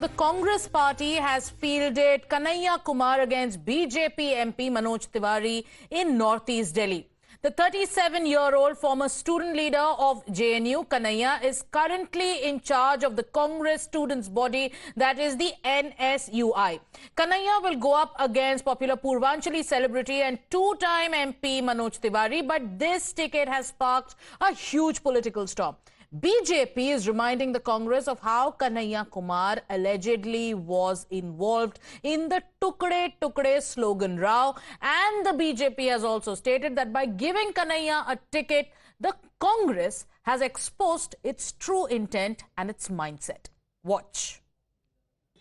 The Congress party has fielded Kanhaiya Kumar against BJP MP Manoj Tiwari in Northeast Delhi. The 37-year-old former student leader of JNU, Kanhaiya, is currently in charge of the Congress students' body, that is the NSUI. Kanhaiya will go up against popular Purvanchali celebrity and two-time MP Manoj Tiwari, but this ticket has sparked a huge political storm. BJP is reminding the Congress of how Kanhaiya Kumar allegedly was involved in the Tukde Tukde slogan row, and the BJP has also stated that by giving Kanhaiya a ticket, the Congress has exposed its true intent and its mindset. Watch.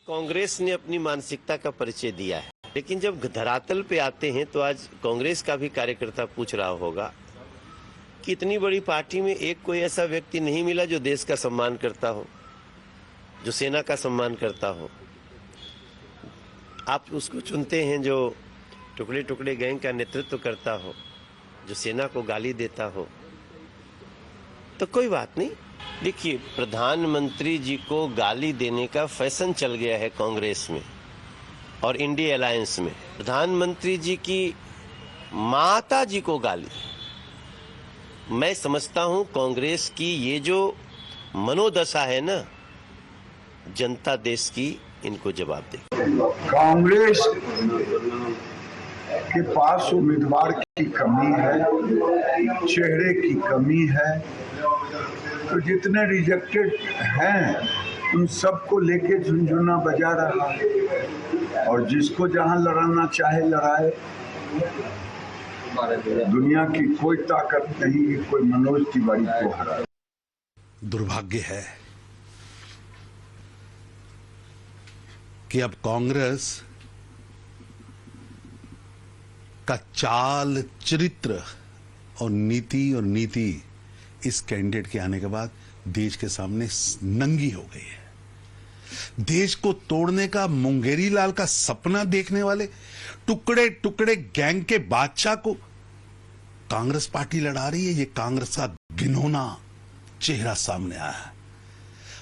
Congress ने अपनी मानसिकता का परिचय दिया है, लेकिन जब धरातल पे आते हैं तो आज कांग्रेस का भी कार्यकर्ता पूछ रहा होगा कि इतनी बड़ी पार्टी में एक कोई ऐसा व्यक्ति नहीं मिला जो देश का सम्मान करता हो, जो सेना का सम्मान करता हो। आप उसको चुनते हैं जो टुकड़े टुकड़े गैंग का नेतृत्व करता हो, जो सेना को गाली देता हो, तो कोई बात नहीं। देखिए, प्रधानमंत्री जी को गाली देने का फैशन चल गया है कांग्रेस में और इंडिया अलायंस में। प्रधानमंत्री जी की माता जी को गाली, मैं समझता हूं कांग्रेस की ये जो मनोदशा है ना, जनता देश की इनको जवाब दे। कांग्रेस के पास उम्मीदवार की कमी है, चेहरे की कमी है, तो जितने रिजेक्टेड हैं उन सबको लेके झुनझुना बजा रहा है और जिसको जहां लड़ाना चाहे लड़ाए। दुनिया की कोई ताकत नहीं कि कोई मनोज तिवारी को हराए। दुर्भाग्य है कि अब कांग्रेस का चाल, चरित्र और नीति इस कैंडिडेट के आने के बाद देश के सामने नंगी हो गई है। देश को तोड़ने का मुंगेरी लाल का सपना देखने वाले टुकड़े टुकड़े गैंग के बादशाह को कांग्रेस पार्टी लड़ा रही है। ये कांग्रेस का घिनौना चेहरा सामने आया है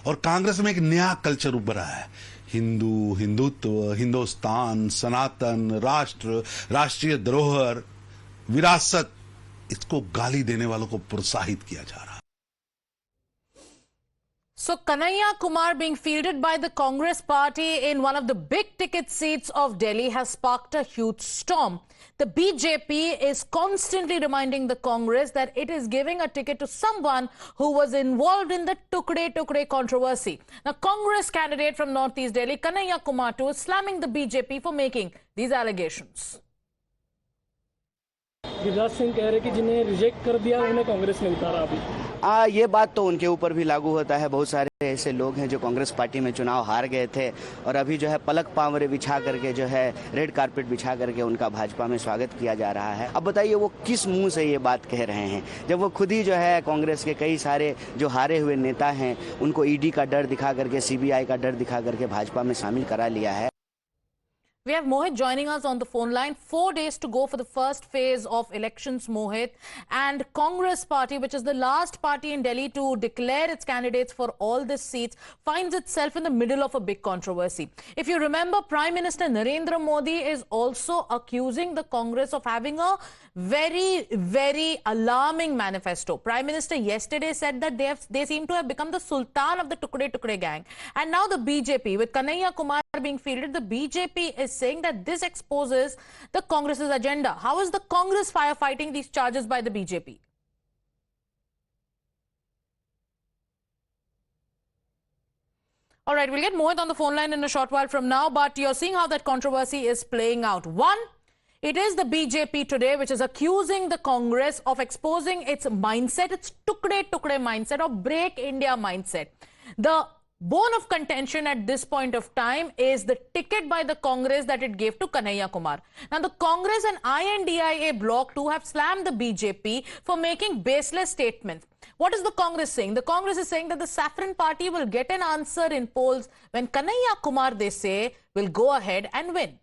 और कांग्रेस में एक नया कल्चर उभरा है। हिंदू, हिंदुत्व, हिंदुस्तान, सनातन, राष्ट्र, राष्ट्रीय धरोहर, विरासत, इसको गाली देने वालों को प्रोत्साहित किया जा रहा है। So Kanhaiya Kumar being fielded by the Congress party in one of the big ticket seats of Delhi has sparked a huge storm. The BJP is constantly reminding the Congress that it is giving a ticket to someone who was involved in the Tukde Tukde controversy. Now, Congress candidate from Northeast Delhi, Kanhaiya Kumar too, is slamming the BJP for making these allegations. Giriraj Singh कह रहे कि जिन्हें reject कर दिया उन्हें कांग्रेस ने उतारा। अभी ये बात तो उनके ऊपर भी लागू होता है। बहुत सारे ऐसे लोग हैं जो कांग्रेस पार्टी में चुनाव हार गए थे और अभी जो है पलक पावरे बिछा करके, जो है रेड कारपेट बिछा करके उनका भाजपा में स्वागत किया जा रहा है। अब बताइए वो किस मुंह से ये बात कह रहे हैं, जब वो खुद ही जो है कांग्रेस के कई सारे जो हारे हुए नेता हैं उनको ईडी का डर दिखा करके, सीबीआई का डर दिखा करके भाजपा में शामिल करा लिया है। We have Mohit joining us on the phone line. 4 days to go for the first phase of elections, Mohit. And Congress party, which is the last party in Delhi to declare its candidates for all these seats, finds itself in the middle of a big controversy. If you remember, Prime Minister Narendra Modi is also accusing the Congress of having a very, very alarming manifesto. Prime Minister yesterday said that they seem to have become the sultan of the Tukde Tukde gang. And now the BJP, with Kanhaiya Kumar being fielded, the BJP is saying that this exposes the Congress's agenda. How is the Congress firefighting these charges by the BJP? All right, we'll get Mohit on the phone line in a short while from now, but you're seeing how that controversy is playing out. One, it is the BJP today which is accusing the Congress of exposing its mindset, its Tukde Tukde mindset or Break India mindset. The bone of contention at this point of time is the ticket by the Congress that it gave to Kanhaiya Kumar. Now, the Congress and INDIA bloc too have slammed the BJP for making baseless statements. What is the Congress saying? The Congress is saying that the Saffron Party will get an answer in polls when Kanhaiya Kumar, they say, will go ahead and win.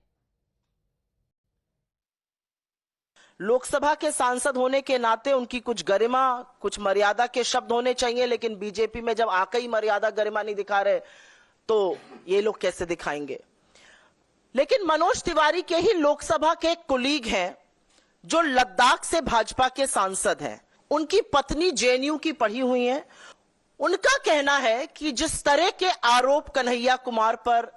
Lok Sabha के सांसद होने के नाते उनकी कुछ गरिमा, कुछ मर्यादा के शब्द होने चाहिए, लेकिन बीजेपी में जब आके ही मर्यादा गरिमा नहीं दिखा रहे तो ये लोग कैसे दिखाएंगे। लेकिन मनोज तिवारी के ही लोकसभा के कुलीग हैं जो लद्दाख से भाजपा के सांसद हैं, उनकी पत्नी जेएनयू की पढ़ी हुई है। उनका कहना है कि जिस तरह के आरोप कन्हैया कुमार पर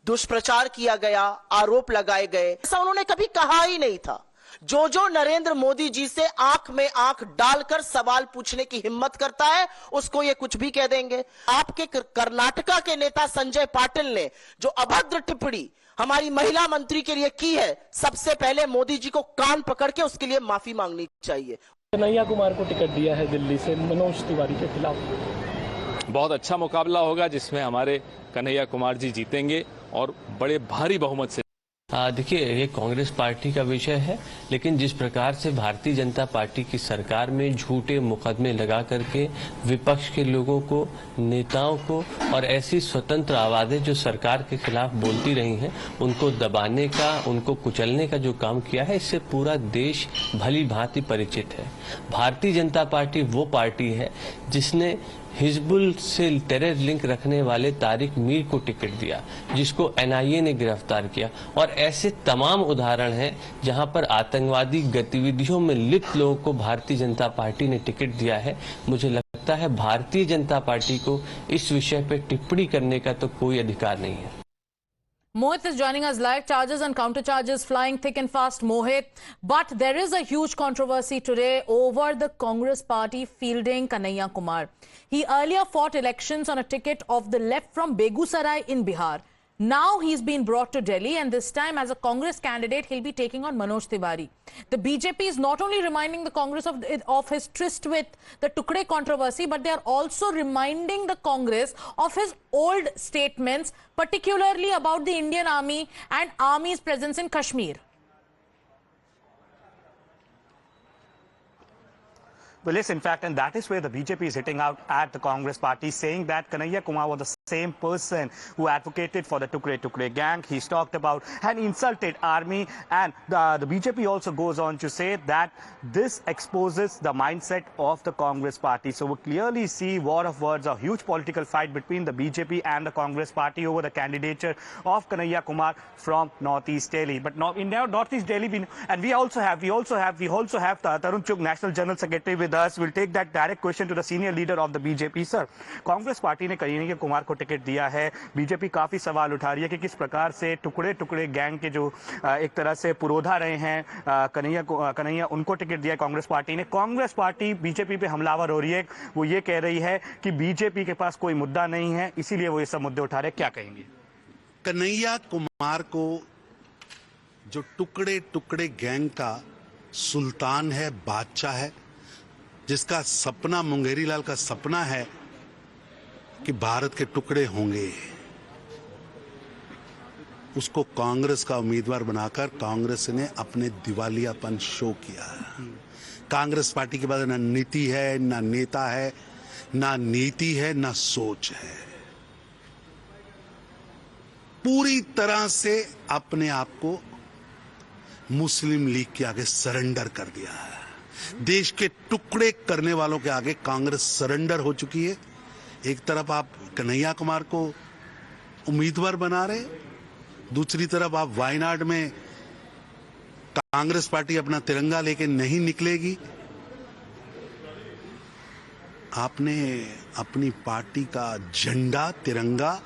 दुष्प्रचार किया गया, आरोप लगाए गए, ऐसा उन्होंने कभी कहा ही नहीं था। जो नरेंद्र मोदी जी से आंख में आंख डालकर सवाल पूछने की हिम्मत करता है, उसको ये कुछ भी कह देंगे। आपके कर्नाटका के नेता संजय पाटिल ने जो अभद्र टिप्पणी हमारी महिला मंत्री के लिए की है, सबसे पहले मोदी जी को कान पकड़ के उसके लिए माफी मांगनी चाहिए। कन्हैया कुमार को टिकट दिया है दिल्ली से मनोज तिवारी के खिलाफ। बहुत अच्छा मुकाबला होगा जिसमें हमारे कन्हैया कुमार जी जीतेंगे और बड़े भारी बहुमत से। देखिए, ये कांग्रेस पार्टी का विषय है, लेकिन जिस प्रकार से भारतीय जनता पार्टी की सरकार में झूठे मुकदमे लगा करके विपक्ष के लोगों को, नेताओं को और ऐसी स्वतंत्र आवाजें जो सरकार के खिलाफ बोलती रही हैं, उनको दबाने का, उनको कुचलने का जो काम किया है, इससे पूरा देश भली भांति परिचित है। भारतीय जनता पार्टी वो पार्टी है जिसने हिजबुल से टेरर लिंक रखने वाले तारिक मीर को टिकट दिया, जिसको एनआईए ने गिरफ्तार किया, और ऐसे तमाम उदाहरण हैं जहां पर आतंकवादी गतिविधियों में लिप्त लोगों को भारतीय जनता पार्टी ने टिकट दिया है। मुझे लगता है भारतीय जनता पार्टी को इस विषय पर टिप्पणी करने का तो कोई अधिकार नहीं है। Mohit is joining us live. Charges and counter charges flying thick and fast, Mohit. But there is a huge controversy today over the Congress party fielding Kanhaiya Kumar. He earlier fought elections on a ticket of the left from Begusarai in Bihar. Now he's been brought to Delhi, and this time as a Congress candidate, he'll be taking on Manoj Tiwari. The BJP is not only reminding the Congress of his tryst with the Tukde controversy, but they are also reminding the Congress of his old statements, particularly about the Indian Army and Army's presence in Kashmir. Well, yes, in fact, and that is where the BJP is hitting out at the Congress party, saying that Kanhaiya Kumar was the same person who advocated for the Tukde gang. He's talked about and insulted army, and the BJP also goes on to say that this exposes the mindset of the Congress party. So we clearly see war of words, a huge political fight between the BJP and the Congress party over the candidature of Kanhaiya Kumar from Northeast Delhi. But now in Northeast Delhi, and we also have Tarun Chugh, National General Secretary, with us. We'll take that direct question to the senior leader of the BJP. Sir, Congress party ने कन्हैया कुमार को ticket दिया है। BJP काफी सवाल उठा रही है कि किस प्रकार से टुकड़े गैंग के जो एक तरह से पुरोधा रहे हैं कन्हैया, उनको टिकट दिया है कांग्रेस पार्टी ने। कांग्रेस पार्टी बीजेपी पे हमलावर हो रही है। वो ये कह रही है कि बीजेपी के पास कोई मुद्दा नहीं है, इसीलिए वो ये सब मुद्दे उठा रहे हैं। क्या कहेंगे? कन्हैया कुमार को जो टुकड़े गैंग का सुल्तान है, बादशाह है, जिसका सपना, मुंगेरी लाल का सपना है कि भारत के टुकड़े होंगे, उसको कांग्रेस का उम्मीदवार बनाकर कांग्रेस ने अपने दिवालियापन शो किया। कांग्रेस पार्टी के पास ना नीति है, ना नेता है, ना नीति है, ना सोच है। पूरी तरह से अपने आप को मुस्लिम लीग के आगे सरेंडर कर दिया है। देश के टुकड़े करने वालों के आगे कांग्रेस सरेंडर हो चुकी है। एक तरफ आप कन्हैया कुमार को उम्मीदवार बना रहे, दूसरी तरफ आप वायनाड में कांग्रेस पार्टी अपना तिरंगा लेके नहीं निकलेगी। आपने अपनी पार्टी का झंडा, तिरंगा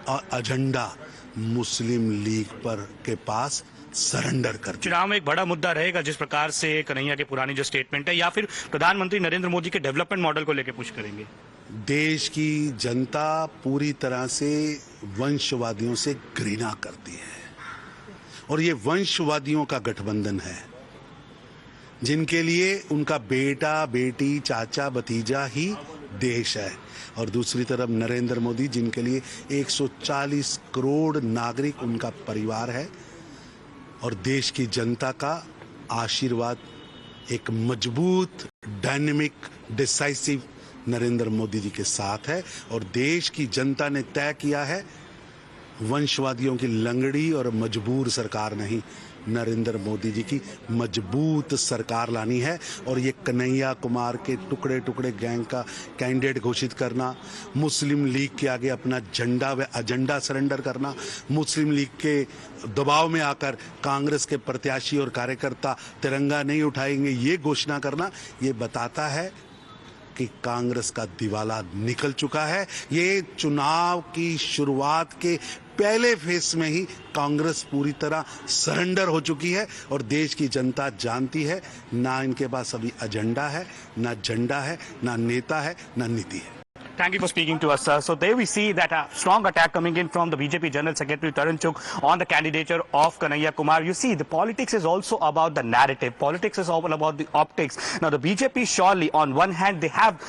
और एजेंडा मुस्लिम लीग पर के पास सरेंडर कर। चुनाव में एक बड़ा मुद्दा रहेगा जिस प्रकार से कन्हैया के पुरानी जो स्टेटमेंट है, या फिर प्रधानमंत्री नरेंद्र मोदी के डेवलपमेंट मॉडल को लेकर पुश करेंगे? देश की जनता पूरी तरह से वंशवादियों से घृणा करती है, और ये वंशवादियों का गठबंधन है जिनके लिए उनका बेटा, बेटी, चाचा, भतीजा ही देश है, और दूसरी तरफ नरेंद्र मोदी जिनके लिए 140 करोड़ नागरिक उनका परिवार है, और देश की जनता का आशीर्वाद एक मजबूत, डायनेमिक, डिसाइसिव नरेंद्र मोदी जी के साथ है। और देश की जनता ने तय किया है वंशवादियों की लंगड़ी और मजबूर सरकार नहीं, नरेंद्र मोदी जी की मजबूत सरकार लानी है। और ये कन्हैया कुमार के टुकड़े टुकड़े गैंग का कैंडिडेट घोषित करना, मुस्लिम लीग के आगे अपना झंडा व एजेंडा सरेंडर करना, मुस्लिम लीग के दबाव में आकर कांग्रेस के प्रत्याशी और कार्यकर्ता तिरंगा नहीं उठाएंगे, ये घोषणा करना, ये बताता है कि कांग्रेस का दिवाला निकल चुका है। ये चुनाव की शुरुआत के पहले फेस में ही कांग्रेस पूरी तरह सरेंडर हो चुकी है और देश की जनता जानती है, ना इनके पास अभी एजेंडा है, ना झंडा है, ना नेता है, ना नीति है। Thank you for speaking to us, sir. So there we see that a strong attack coming in from the BJP General Secretary Tarun Chugh on the candidature of Kanhaiya Kumar. You see, the politics is also about the narrative. Politics is all about the optics. Now, the BJP surely, on one hand, they have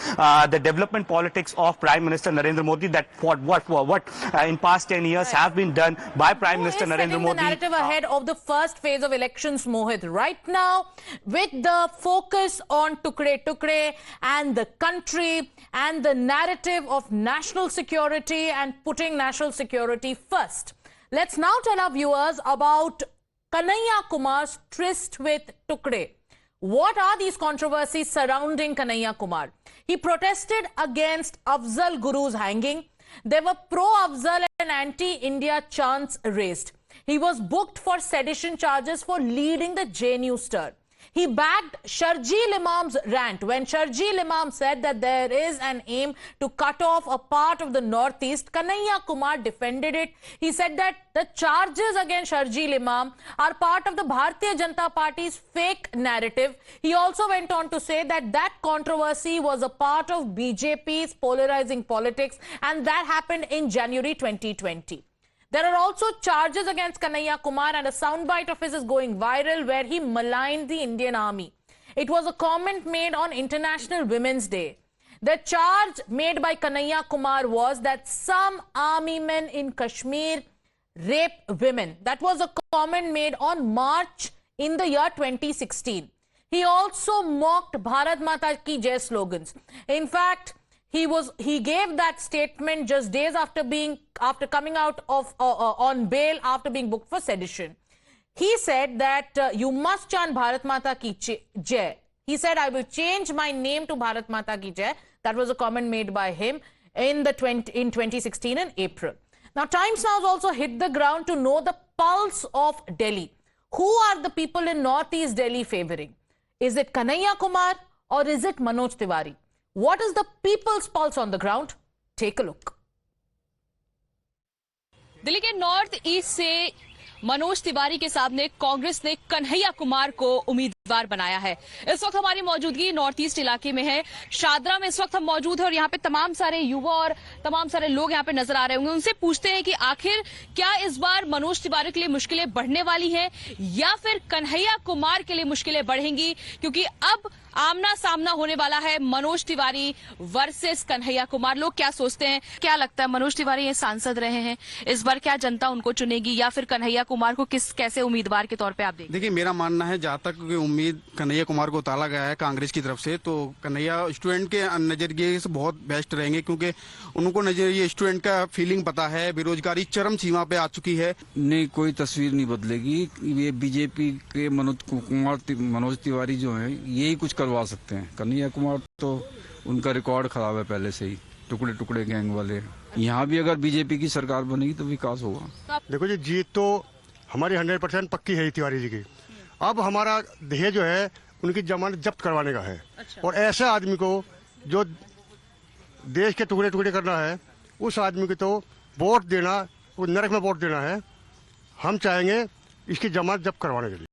the development politics of Prime Minister Narendra Modi, that what in past 10 years have been done by Prime Minister Narendra Modi. The narrative ahead of the first phase of elections, Mohit. Right now, with the focus on Tukre Tukre and the country and the narrative of national security and putting national security first. Let's now tell our viewers about Kanhaiya Kumar's tryst with Tukre. What are these controversies surrounding Kanhaiya Kumar? He protested against Afzal Guru's hanging. There were pro-Afzal and anti-India chants raised. He was booked for sedition charges for leading the JNU stir. He backed Sharjeel Imam's rant when Sharjeel Imam said that there is an aim to cut off a part of the Northeast. Kanhaiya Kumar defended it. He said that the charges against Sharjeel Imam are part of the Bharatiya Janata Party's fake narrative. He also went on to say that that controversy was a part of BJP's polarizing politics, and that happened in January 2020. There are also charges against Kanhaiya Kumar, and a soundbite of his is going viral where he maligned the Indian Army. It was a comment made on International Women's Day. The charge made by Kanhaiya Kumar was that some army men in Kashmir rape women. That was a comment made on March in the year 2016. He also mocked Bharat Mata Ki Jai slogans. In fact, he gave that statement just days after coming out of on bail after being booked for sedition. He said that you must chant Bharat Mata Ki Jai. He said, I will change my name to Bharat Mata Ki Jai. That was a comment made by him in 2016 in April. Now, Times Now has also hit the ground to know the pulse of Delhi. Who are the people in Northeast Delhi favoring? Is it Kanhaiya Kumar or is it Manoj Tiwari? What is the people's pulse on the ground? Take a look. Delhi के north east से मनोज तिवारी के सामने कांग्रेस ने कन्हैया कुमार को उम्मीदवार बनाया है। इस वक्त हमारी मौजूदगी नॉर्थ ईस्ट इलाके में है, शादरा में इस वक्त हम मौजूद हैं और यहाँ पे तमाम सारे युवा और तमाम सारे लोग यहाँ पे नजर आ रहे होंगे। उनसे पूछते हैं कि आखिर क्या इस बार मनोज तिवारी के लिए मुश्किलें बढ़ने वाली हैं या फिर कन्हैया कुमार के लिए मुश्किलें बढ़ेंगी, क्योंकि अब आमना सामना होने वाला है मनोज तिवारी वर्सेस कन्हैया कुमार। लोग क्या सोचते हैं, क्या लगता है? मनोज तिवारी ये सांसद रहे हैं, इस बार क्या जनता उनको चुनेगी या फिर कन्हैया कुमार को कैसे उम्मीदवार के तौर पे आप देखिए? देखिए, मेरा मानना है जहाँ तक उम्मीद कन्हैया कुमार को उतारा गया है कांग्रेस की तरफ से, तो कन्हैया स्टूडेंट के नजरिए से बहुत बेस्ट रहेंगे, क्योंकि उनको नजरिए स्टूडेंट का फीलिंग पता है, बेरोजगारी चरम सीमा पे आ चुकी है। नहीं, कोई तस्वीर नहीं बदलेगी। ये बीजेपी के मनोज तिवारी जो है यही कुछ करवा सकते हैं। कन्हैया कुमार तो उनका रिकॉर्ड खराब है पहले से ही, टुकड़े टुकड़े गैंग वाले। यहाँ भी अगर बीजेपी की सरकार बनेगी तो विकास होगा। देखो जी, जीत तो हमारी 100% पक्की है तिवारी जी की। अब हमारा ध्येय जो है उनकी जमानत जब्त करवाने का है। और ऐसे आदमी को जो देश के टुकड़े टुकड़े करना है, उस आदमी को तो वोट देना, वो नरक में वोट देना है। हम चाहेंगे इसकी जमानत जब्त करवाने के लिए।